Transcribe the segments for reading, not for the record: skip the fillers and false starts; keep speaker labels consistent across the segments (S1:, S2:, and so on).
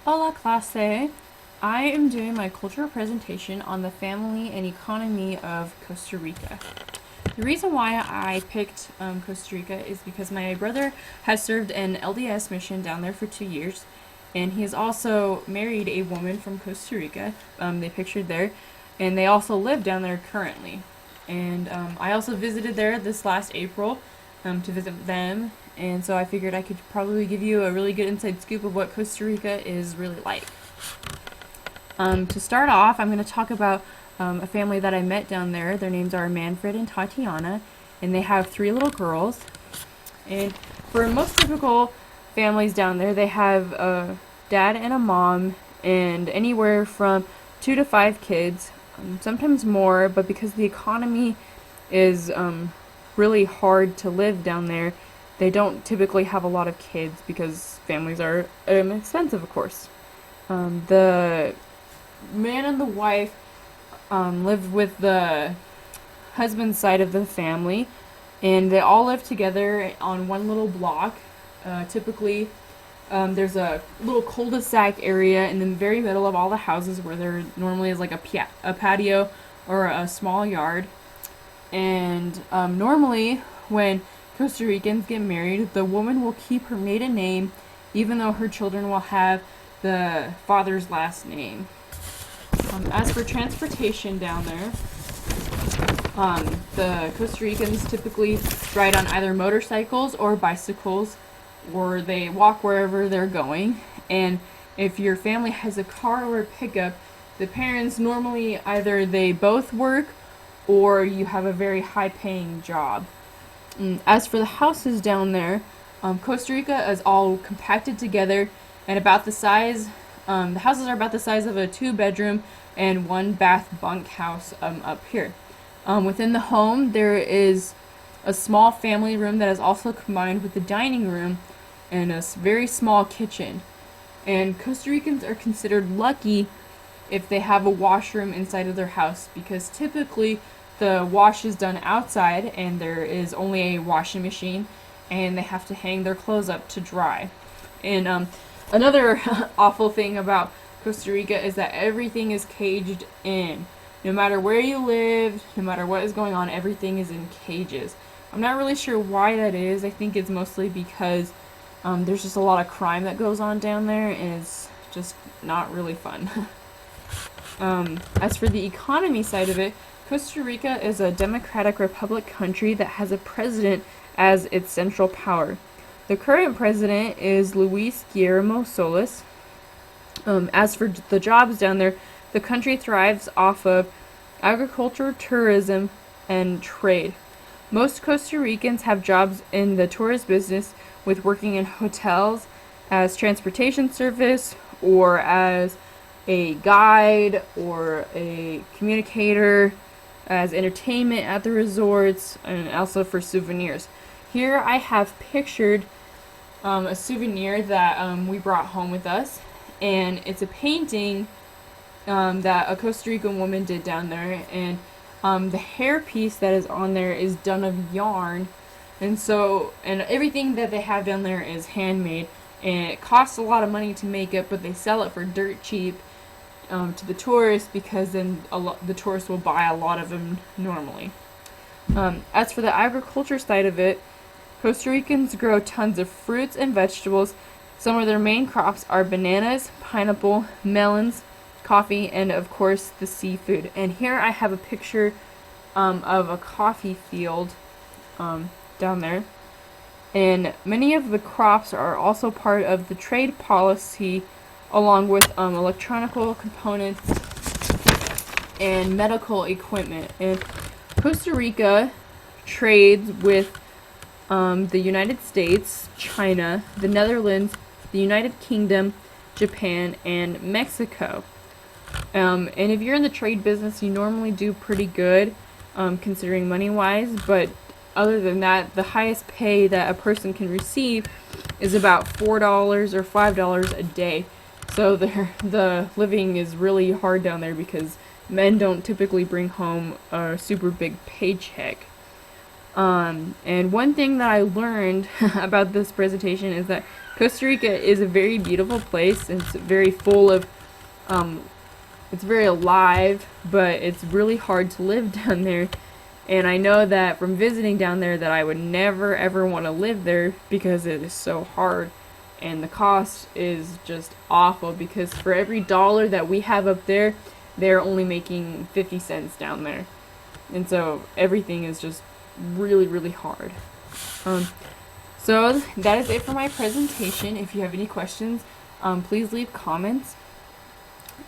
S1: Hola clase. I am doing my cultural presentation on the family and economy of Costa Rica. The reason why I picked Costa Rica is because my brother has served an LDS mission down there for 2 years, and he has also married a woman from Costa Rica. They pictured there, and they also live down there currently. And I also visited there this last April to visit them, and so I figured I could probably give you a really good inside scoop of what Costa Rica is really like. To start off, I'm going to talk about a family that I met down there. Their names are Manfred and Tatiana, and they have 3 little girls. And for most typical families down there, they have a dad and a mom, and anywhere from 2 to 5 kids, sometimes more, but because the economy is really hard to live down there, they don't typically have a lot of kids because families are expensive, of course. The man and the wife lived with the husband's side of the family, and they all live together on one little block. Typically, there's a little cul-de-sac area in the very middle of all the houses where there normally is like a patio or a small yard. And normally, when Costa Ricans get married, the woman will keep her maiden name even though her children will have the father's last name. As for transportation down there, the Costa Ricans typically ride on either motorcycles or bicycles, or they walk wherever they're going. And if your family has a car or a pickup, the parents normally either they both work or you have a very high-paying job. As for the houses down there, Costa Rica is all compacted together and about the size. The houses are about the size of a 2-bedroom and 1-bath bunkhouse up here. Within the home, there is a small family room that is also combined with the dining room and a very small kitchen. And Costa Ricans are considered lucky if they have a washroom inside of their house, because typically the wash is done outside and there is only a washing machine and they have to hang their clothes up to dry. And another awful thing about Costa Rica is that everything is caged in. No matter where you live, no matter what is going on, everything is in cages. I'm not really sure why that is. I think it's mostly because there's just a lot of crime that goes on down there, and it's just not really fun. As for the economy side of it, Costa Rica is a democratic republic country that has a president as its central power. The current president is Luis Guillermo Solis. As for the jobs down there, the country thrives off of agriculture, tourism, and trade. Most Costa Ricans have jobs in the tourist business, with working in hotels, as transportation service, or as a guide or a communicator, as entertainment at the resorts, and also for souvenirs. Here I have pictured a souvenir that we brought home with us, and it's a painting that a Costa Rican woman did down there, and the hairpiece that is on there is done of yarn, and everything that they have down there is handmade, and it costs a lot of money to make it, but they sell it for dirt cheap to the tourists, because then the tourists will buy a lot of them normally. As for the agriculture side of it, Costa Ricans grow tons of fruits and vegetables. Some of their main crops are bananas, pineapple, melons, coffee, and of course the seafood. And here I have a picture of a coffee field down there. And many of the crops are also part of the trade policy, along with electronical components and medical equipment. And Costa Rica trades with the United States, China, the Netherlands, the United Kingdom, Japan, and Mexico. And if you're in the trade business, you normally do pretty good, considering money-wise, but other than that, the highest pay that a person can receive is about $4 or $5 a day. So the living is really hard down there because men don't typically bring home a super big paycheck. And one thing that I learned about this presentation is that Costa Rica is a very beautiful place. It's very full of, it's very alive, but it's really hard to live down there. And I know that from visiting down there that I would never ever want to live there because it is so hard. And the cost is just awful because for every dollar that we have up there, they're only making 50 cents down there. And so everything is just really, really hard. So that is it for my presentation. If you have any questions, please leave comments.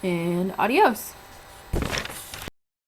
S1: And adios.